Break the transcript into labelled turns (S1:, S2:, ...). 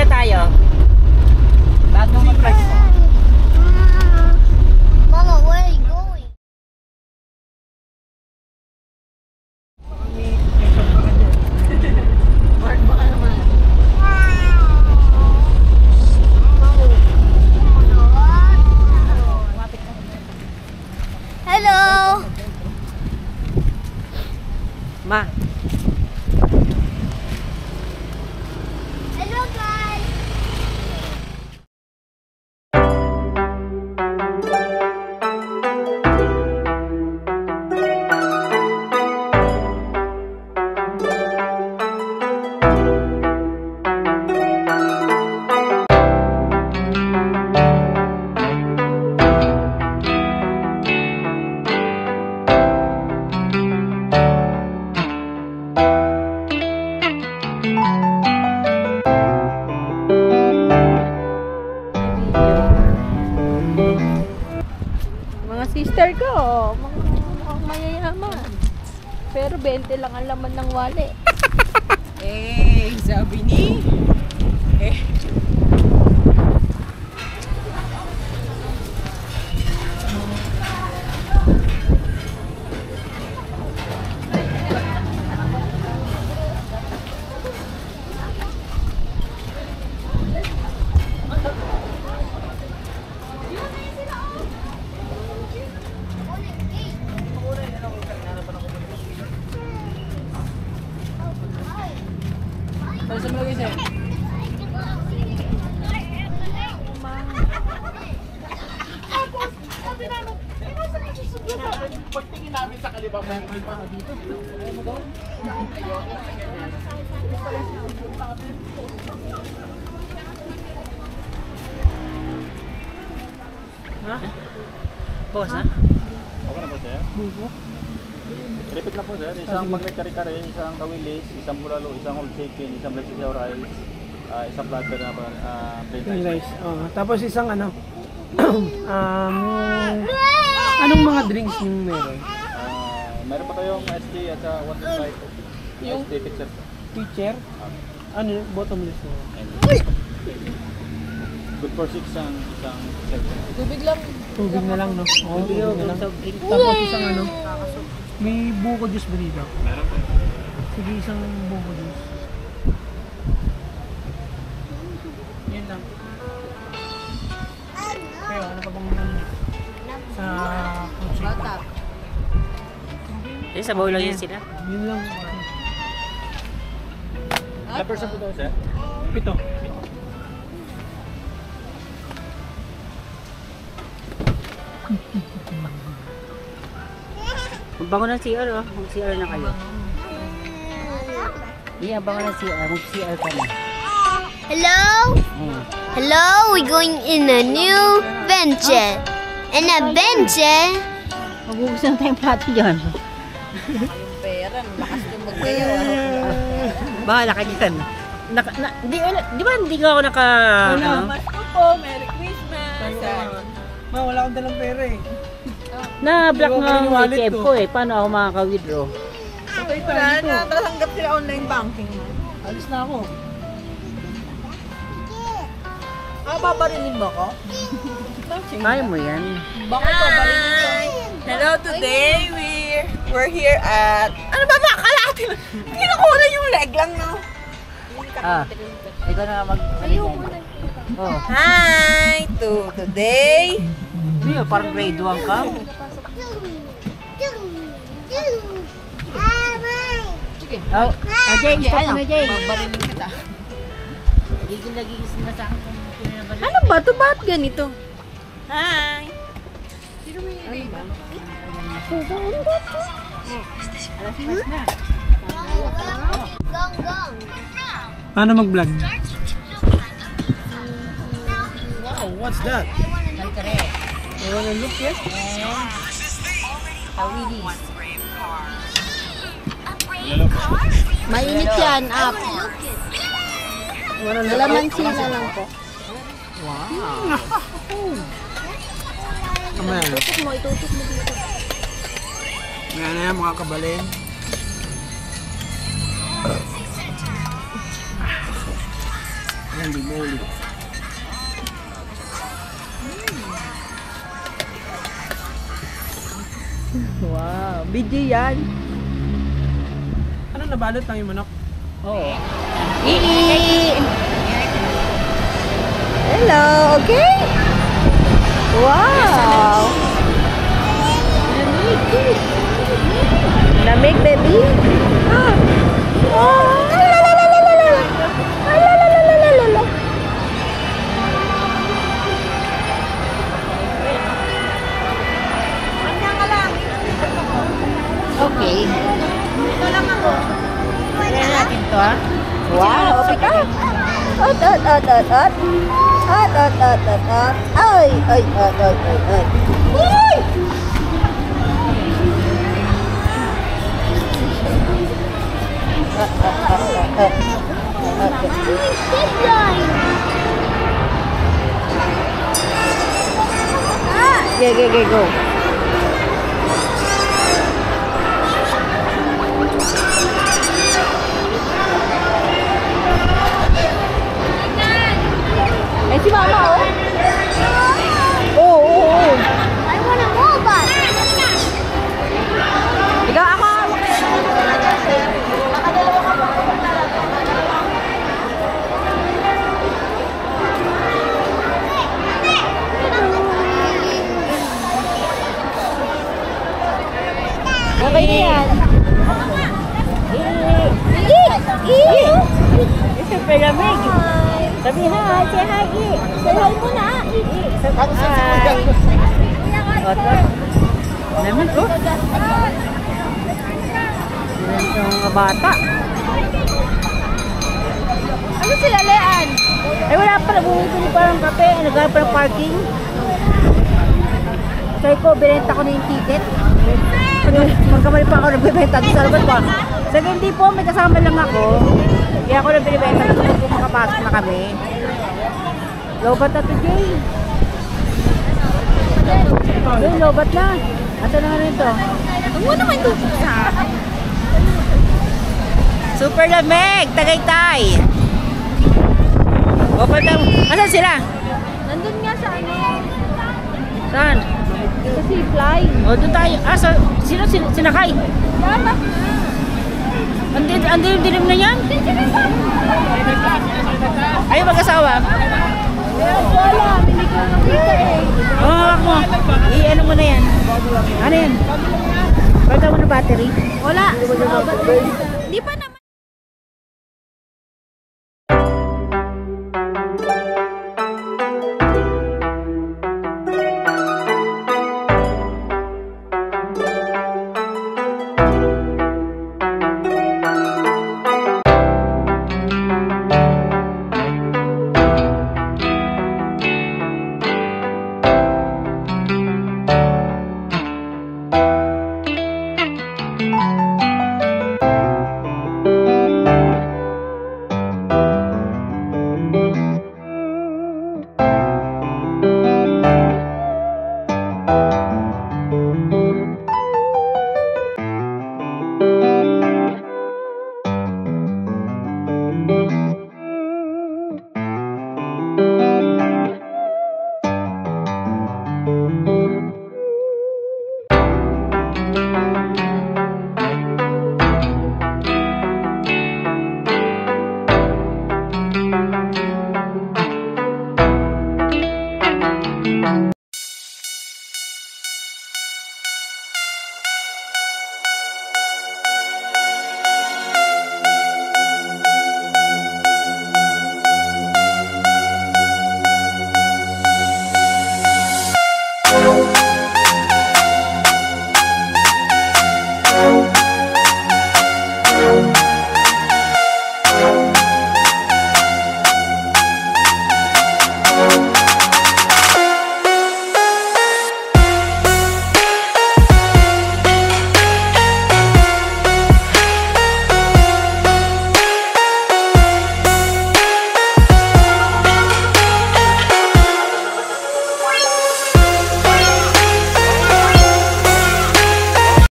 S1: tayo.
S2: Bagong mag-price mo.
S3: Mama, where are you going?
S2: Mark, baka naman.
S3: Hello.
S1: Ma.
S3: Hello, guys.
S2: Mga sister ko, mukhang mayayaman. Pero 20 lang ang laman ng wali.
S1: Sabi ni.
S2: Saan mo lagi siya?
S4: Pagtingin namin sa kalibang may pa dito.
S1: Ha? Boss, ha?
S4: Okay na po, sir? Repeat na po, sir. Isang magnet kare-kare, isang kawilis, isang bulalo, isang old chicken, isang black sitaw rice, isang platter na plain rice.
S5: Tapos isang ano, anong mga drinks yung meron?
S4: Meron pa tayong ST at 1.5 ST picture.
S5: Teacher? Ano, bottomless na?
S4: Good for 6 ang isang set.
S2: Tubig lang.
S5: Tubig na lang, no? Oo, tubig na lang. Tapos isang ano, may buko juice ba dito?
S4: Meron po.
S5: Sige, isang buko juice. Yan lang. Kaya, ano pa bang sa fruit shake?
S2: Bata.
S1: Sa bawo lang yan sila.
S5: Yun lang.
S4: Ilang person po daw, sir?
S5: 7.
S1: Magbango ng CR, oh. Mag-CR na kayo. Iya, bango ng CR. Mag-CR ka na.
S3: Hello? Hello, we're going in a new venture. An adventure.
S1: Mag-uubos na tayong plato dyan.
S2: Yung pera, lakas yung magkayaw.
S1: Bahala ka dyan. Di ba hindi ka ako naka...
S2: Masko po, Merry Christmas.
S5: Ma, wala akong dalang pera eh.
S1: Na-block
S5: Hindi ko
S1: nga ang
S5: wallet
S1: ATM
S5: ko.
S1: ko eh. Paano ako makaka-withdraw?
S2: Wala na, tatanggap sila online banking mo.
S5: Alis na ako.
S2: Babarinin mo ko?
S1: Kaya mo yan.
S2: Bakit babarinin mo? Hello, today we're here at... Ano ba ba? Kalahati lang. Kinukuha yung leg lang, no?
S1: Ikaw na mag-aligyan. Oh.
S2: Hi! Today...
S1: Hindi, parang grade 1 ka.
S2: Sige.
S1: Oh, Jay, stop na Jay.
S2: Babarinin kita.
S1: Gigising na sa akin kung pinabalik.
S2: Ano ba ito? Ba't ganito? Hi! Sino mo yun? Ano ba?
S3: Gong, gong.
S5: Paano mag-vlog? Wow, what's that? You wanna look here?
S2: Mainit yan, up. Nalamansi na lang po.
S5: Kamaya na.
S2: Itutok mo dito.
S5: Ngayon na yan, mga kabalin. Yan, di mo ulit.
S2: Wow, video yan.
S5: Ano, nabalot lang yung manok?
S2: Oo. Hello, okay? Wow! Lamig, baby? Ah! Oh! Alalalalala! Alalalalala!
S1: Okay. Tingnan natin to, ha?
S2: Wow, okay ka? Ot, ot, ot, ot, ot. Ot, ot, ot, ot, ot. Ay, ay, ay, ay, ay, ay. Uy!
S3: Keep going.
S2: Go. Eh, si Mama, oh. Oo.
S3: I want a robot.
S2: Ikaw, ako. Okay na yan. Super lamig. Sabi hi, say hi, say hi muna. Hi. Oto. Lamig ko. Yan yung mga bata. Ano sila, Lean? Ay, wala pa. Bumibili pa ng kape. Naghanap pa ng parking. Sabi ko, binenta ko na yung ticket. Magkamali pa ako nagbibenta doon sa labas ko. Sabi, hindi po, may kasama lang ako. Kaya ako nang binibenta. Gusto ko makapasok na kami. Lobat na to, Jay. Doon, lobat na. Ito na nga rin to. Huwag mo naman ito sa super lamig! Tagaytay! Lobat na. Asan sila?
S3: Nandun nga sa ano.
S2: Saan?
S3: Sa zipline.
S2: O, doon tayo. Sino sinakay? Andi yung dilim na yan? Ay, mag-asawa?
S3: Wala, hindi ko nakita eh.
S2: Hawak mo. I-ano mo na yan. Ano yan? Pagka mo na battery?
S3: Wala. Hindi pa naman.